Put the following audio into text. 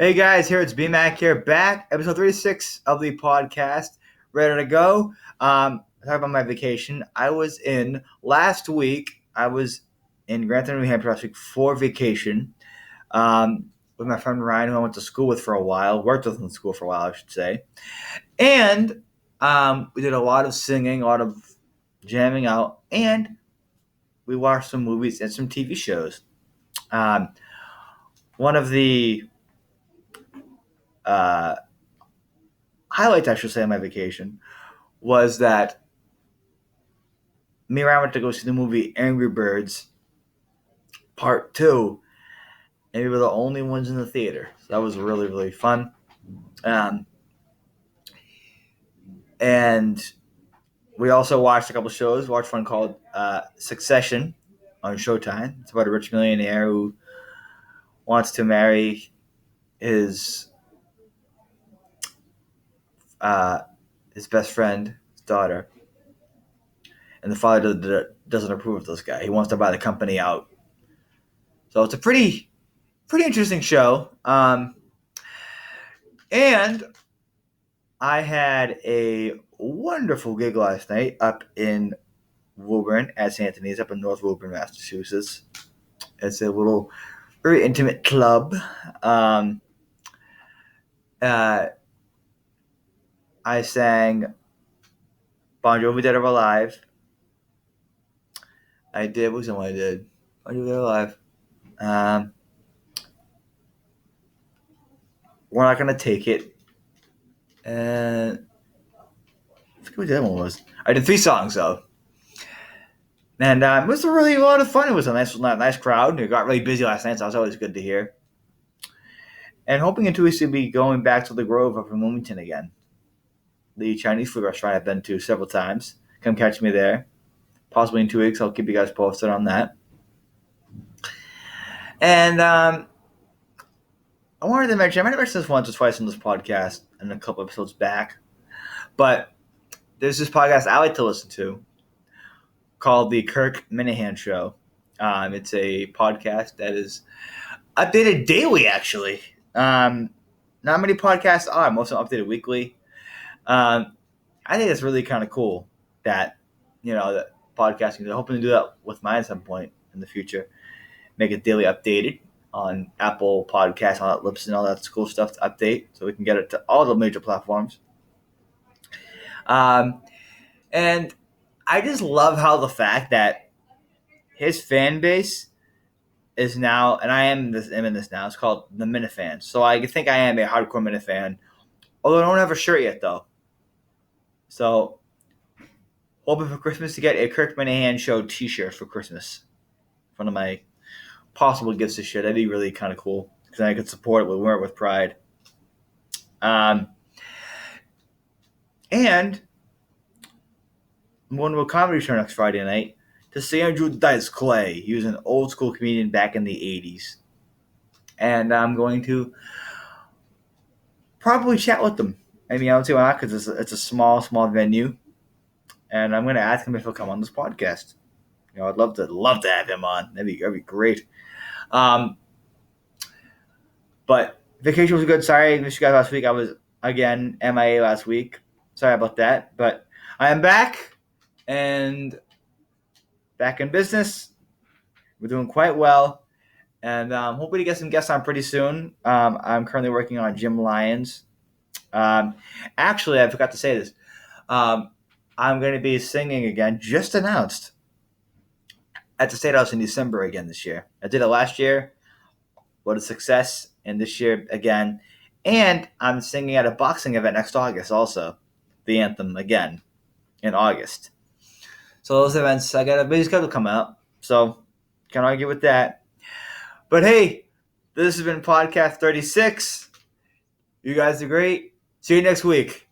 Hey guys, here it's BMAC here, back episode 36 of the podcast, ready to go. Talk about my vacation. I was in last week. I was in Grantham, New Hampshire last week for vacation with my friend Ryan, who I went to school with for a while, worked with in school for a while, I should say. And we did a lot of singing, a lot of jamming out, and we watched some movies and some TV shows. One of the uh, highlights, I should say, of my vacation was that me and Ryan went to go see the movie Angry Birds Part 2, and we were the only ones in the theater. So that was really, really fun. And we also watched a couple shows. We watched one called Succession on Showtime. It's about a rich millionaire who wants to marry his best friend's daughter, and the father doesn't approve of this guy. He wants to buy the company out. So it's a pretty interesting show. And I had a wonderful gig last night up in Woburn at St. Anthony's, up in North Woburn, Massachusetts. It's a little, very intimate club. I sang Bon Jovi, Dead or Alive. I did. What was the one I did? Bon Jovi, Dead or Alive. We're Not Gonna Take It. And I forget what the other one was. I did 3 songs though. And it was really a lot of fun. It was a nice crowd. It got really busy last night, so that was always good to hear. And hoping in 2 weeks to be going back to the Grove up in Wilmington again. The Chinese food restaurant I've been to several times. Come catch me there. Possibly in 2 weeks. I'll keep you guys posted on that. And I wanted to mention, I might have mentioned this once or twice on this podcast and a couple episodes back, but there's this podcast I like to listen to called The Kirk Minahan Show. It's a podcast that is updated daily, actually. Not many podcasts are. Most of them updated weekly. I think it's really kind of cool that, that podcasting. They're hoping to do that with mine at some point in the future. Make it daily updated on Apple Podcasts, all that Libsyn, all that cool stuff to update, so we can get it to all the major platforms. And I just love how the fact that his fan base is now, and I'm in this now, it's called the Minifans. So I think I am a hardcore Minifan, although I don't have a shirt yet, though. So hoping for Christmas to get a Kirk Minahan Show t-shirt for Christmas. One of my possible gifts this year. That'd be really kind of cool because I could support it, wear it with pride. And I'm going to a comedy show next Friday night to see Andrew Dice Clay. He was an old school comedian back in the 80s. And I'm going to probably chat with him. I mean, I don't see why not, because it's a small venue. And I'm going to ask him if he'll come on this podcast. I'd love to have him on. That'd be great. But vacation was good. Sorry I missed you guys last week. I was, again, MIA last week. Sorry about that. But I am back and back in business. We're doing quite well. And hoping to get some guests on pretty soon. I'm currently working on Jim Lyons. Actually, I forgot to say this. I'm going to be singing again, just announced, at the State House in December again this year. I did it last year. What a success. And this year again. And I'm singing at a boxing event next August also. The anthem again in August. So those events, I got a busy schedule coming up. So can't argue with that. But hey, this has been podcast 36. You guys are great. See you next week.